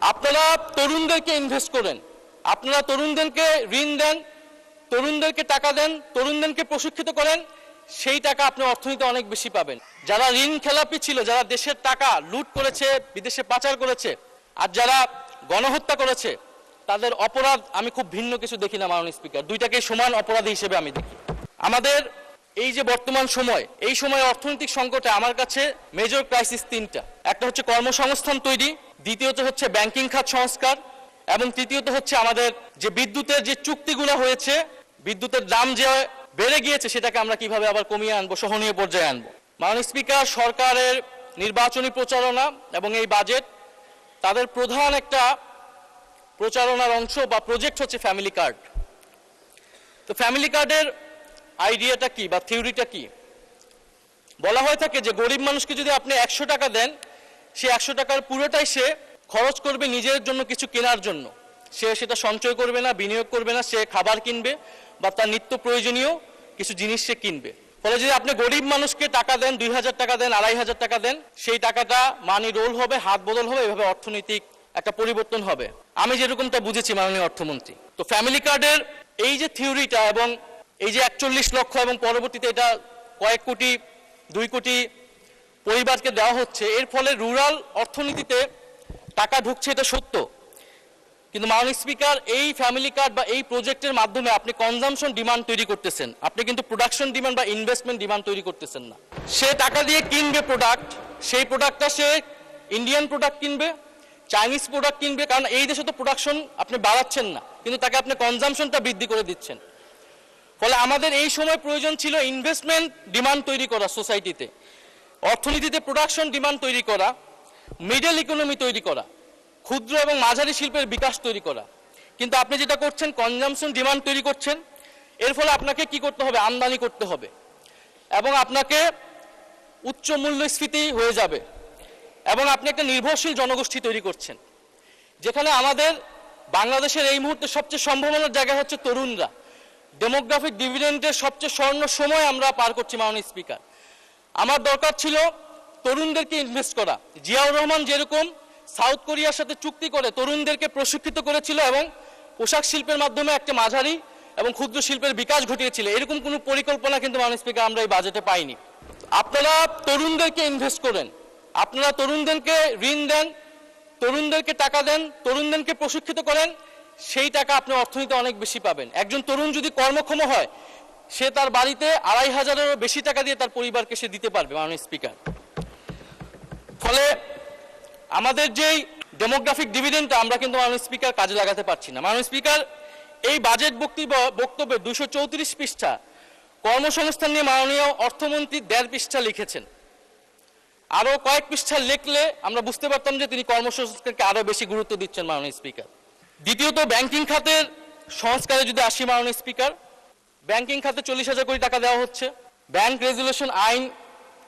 আপনারা তরুণদেরকে ইনভেস্ট করেন, আপনারা তরুণদেরকে ঋণ দেন, তরুণদেরকে টাকা দেন, তরুণদেরকে প্রশিক্ষিত করেন, সেই টাকা আপনি অর্থনীতি অনেক বেশি পাবেন। যারা ঋণ খেলাপি ছিল, যারা দেশের টাকা লুট করেছে, বিদেশে পাচার করেছে, আর যারা গণহত্যা করেছে, তাদের অপরাধ আমি খুব ভিন্ন কিছু দেখি না মাননীয় স্পিকার, দুইটাকে সমান অপরাধী হিসেবে আমি দেখি। আমাদের এই যে বর্তমান সময়, এই সময় অর্থনৈতিক সংকটে আমার কাছে মেজর ক্রাইসিস তিনটা। একটা হচ্ছে কর্মসংস্থান তৈরি, দ্বিতীয়ত হচ্ছে ব্যাংকিং খাত সংস্কার, এবং তৃতীয়ত হচ্ছে আমাদের যে বিদ্যুতের যে চুক্তিগুলো হয়েছে, বিদ্যুতের দাম যে বেড়ে গিয়েছে, সেটাকে আমরা কিভাবে আবার কমিয়ে আনবো, সহনীয় পর্যায়ে আনবো। মাননীয় স্পিকার, সরকারের নির্বাচনী প্রচারণা এবং এই বাজেট, তাদের প্রধান একটা প্রচারণার অংশ বা প্রজেক্ট হচ্ছে ফ্যামিলি কার্ড। তো ফ্যামিলি কার্ডের আইডিয়াটা কি বা থিওরিটা কি? বলা হয়ে থাকে যে গরিব মানুষকে যদি আপনি 100 টাকা দেন, সে 100 টাকার পুরোটাই সে খরচ করবে নিজের জন্য কিছু কেনার জন্য। সে সেটা সঞ্চয় করবে না, বিনিয়োগ করবে না, সে খাবার কিনবে বা তার নিত্য প্রয়োজনীয় কিছু জিনিস সে কিনবে। ফলে যদি আপনি গরিব মানুষকে টাকা দেন, 2000 টাকা দেন, 2500 টাকা দেন, সেই টাকাটা মানি রোল হবে, হাত বদল হবে, এভাবে অর্থনৈতিক একটা পরিবর্তন হবে। আমি যেরকমটা বুঝেছি মাননীয় অর্থমন্ত্রী। তো ফ্যামিলি কার্ডের এই যে থিওরিটা এবং এই যে 41 লক্ষ এবং পরবর্তীতে এটা কয়েক কোটি, 2 কোটি পরিবারকে দেওয়া হচ্ছে, এর ফলে রুরাল অর্থনীতিতে টাকা ঢুকছে, এটা সত্য। কিন্তু মাননীয় স্পিকার, এই ফ্যামিলি কার্ড বা এই প্রজেক্টের মাধ্যমে আপনি কনজামশন ডিমান্ড তৈরি করতেছেন, আপনি কিন্তু প্রোডাকশন ডিমান্ড বা ইনভেস্টমেন্ট ডিমান্ড তৈরি করতেছেন না। সে টাকা দিয়ে কিনবে প্রোডাক্ট, সেই প্রোডাক্টটা সে ইন্ডিয়ান প্রোডাক্ট কিনবে, চাইনিজ প্রোডাক্ট কিনবে, কারণ এই দেশে তো প্রোডাকশন আপনি বাড়াচ্ছেন না, কিন্তু তাকে আপনি কনজামশনটা বৃদ্ধি করে দিচ্ছেন। ফলে আমাদের এই সময় প্রয়োজন ছিল ইনভেস্টমেন্ট ডিমান্ড তৈরি করা, সোসাইটিতে অর্থনীতিতে প্রোডাকশন ডিমান্ড তৈরি করা, মিডল ইকোনমি তৈরি করা, ক্ষুদ্র এবং মাঝারি শিল্পের বিকাশ তৈরি করা। কিন্তু আপনি যেটা করছেন, কনজামশন ডিমান্ড তৈরি করছেন। এর ফলে আপনাকে কি করতে হবে? আমদানি করতে হবে, এবং আপনাকে উচ্চ মূল্যস্ফীতি হয়ে যাবে, এবং আপনি একটা নির্ভরশীল জনগোষ্ঠী তৈরি করছেন, যেখানে আমাদের বাংলাদেশের এই মুহূর্তে সবচেয়ে সম্ভাবনার জায়গা হচ্ছে তরুণরা। ডেমোগ্রাফিক ডিভিডেন্ডের সবচেয়ে স্বর্ণ সময় আমরা পার করছি মাননীয় স্পিকার। আমার দরকার ছিল তরুণদেরকে ইনভেস্ট করা। জিয়াউর রহমান যেরকম সাউথ কোরিয়ার সাথে চুক্তি করে তরুণদেরকে প্রশিক্ষিত করেছিল এবং পোশাক শিল্পের মাধ্যমে একটা মাঝারি এবং ক্ষুদ্র শিল্পের বিকাশ ঘটিয়েছিল, এরকম কোনো পরিকল্পনা কিন্তু মাননীয় স্পিকার আমরা এই বাজেটে পাইনি। আপনারা তরুণদেরকে ইনভেস্ট করেন, আপনারা তরুণদেরকে ঋণ দেন, তরুণদেরকে টাকা দেন, তরুণদেরকে প্রশিক্ষিত করেন, সেই টাকা আপনি অর্থনীতি অনেক বেশি পাবেন। একজন তরুণ যদি কর্মক্ষম হয়, সে তার বাড়িতে 2500-এরও বেশি টাকা দিয়ে তার পরিবারকে সে দিতে পারবে মাননীয় স্পিকার। ফলে আমাদের যেই ডেমোগ্রাফিক ডিভিডেন্ডটা আমরা কিন্তু মাননীয় স্পিকার কাজে লাগাতে পারছি না। মাননীয় স্পিকার, এই বাজেট বক্তব্যে 234 পৃষ্ঠা কর্মসংস্থান নিয়ে মাননীয় অর্থমন্ত্রী 1.5 পৃষ্ঠা লিখেছেন। আরো কয়েক পৃষ্ঠা লিখলে আমরা বুঝতে পারতাম যে তিনি কর্মসংস্থানকে আরো বেশি গুরুত্ব দিচ্ছেন মাননীয় স্পিকার। দ্বিতীয়ত, ব্যাংকিং খাতের সংস্কারে যদি আসি মাননীয় স্পিকার, ব্যাংকিং খাতে 40,000 কোটি টাকা দেওয়া হচ্ছে। ব্যাংক রেজুলেশন আইন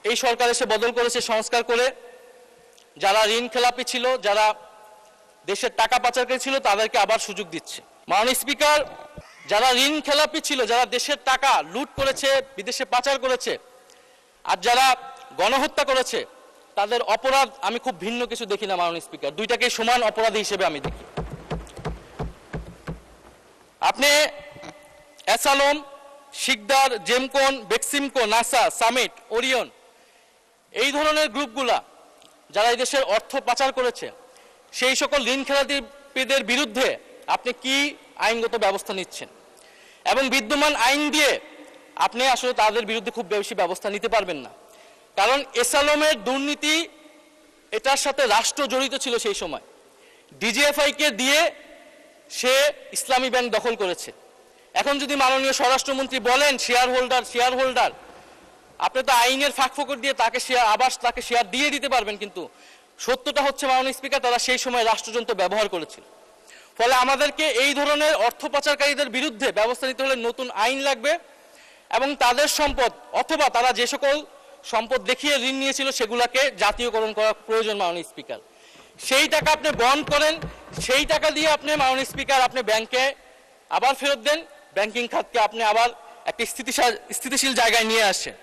এই সরকার এসে বদল করেছে, সংস্কার করে যারা ঋণ খেলাপি ছিল, যারা দেশের টাকা পাচারকারী ছিল, তাদেরকে আবার সুযোগ দিচ্ছে। মাননীয় স্পিকার, যারা ঋণ খেলাপি ছিল, যারা দেশের টাকা লুট করেছে, বিদেশে পাচার করেছে, আর যারা গণহত্যা করেছে, তাদের অপরাধ আমি খুব ভিন্ন কিছু দেখি না মাননীয় স্পিকার, দুইটাকে সমান অপরাধী হিসেবে আমি দেখি। আপনি অ্যাসালম, শিকদার, জেমকন, বেক্সিমকো, নাসা, সামিট, ওরিয়ন, এই ধরনের গ্রুপগুলা যারা এই দেশের অর্থ পাচার করেছে, সেই সকল ঋণ খেলাপিদের বিরুদ্ধে আপনি কি আইনগত ব্যবস্থা নিচ্ছেন? এবং বিদ্যমান আইন দিয়ে আপনি আসলে তাদের বিরুদ্ধে খুব বেশি ব্যবস্থা নিতে পারবেন না, কারণ এসালমের দুর্নীতি, এটার সাথে রাষ্ট্র জড়িত ছিল সেই সময়। ডিজিএফআই-কে দিয়ে সে ইসলামী ব্যাংক দখল করেছে। এখন যদি মাননীয় স্বরাষ্ট্রমন্ত্রী বলেন শেয়ার হোল্ডার, আপনি তো আইনের ফাঁকফোকর দিয়ে তাকে শেয়ার দিয়ে দিতে পারবেন, কিন্তু সত্যটা হচ্ছে মাননীয় স্পিকার, তারা সেই সময় রাষ্ট্রযন্ত্র ব্যবহার করেছিল। ফলে আমাদেরকে এই ধরনের অর্থ পাচারকারীদের বিরুদ্ধে ব্যবস্থা নিতে হলে নতুন আইন লাগবে, এবং তাদের সম্পদ অথবা তারা যে সকল সম্পদ দেখিয়ে ঋণ নিয়েছিল সেগুলোকে জাতীয়করণ করা প্রয়োজন মাননীয় স্পিকার। সেই টাকা আপনি বন্ড করেন, সেই টাকা দিয়ে আপনি মাননীয় স্পিকার আপনি ব্যাংকে আবার ফেরত দেন, ব্যাংকিং খাতকে আপনি আবার একটা স্থিতিশীল জায়গায় নিয়ে আসেন।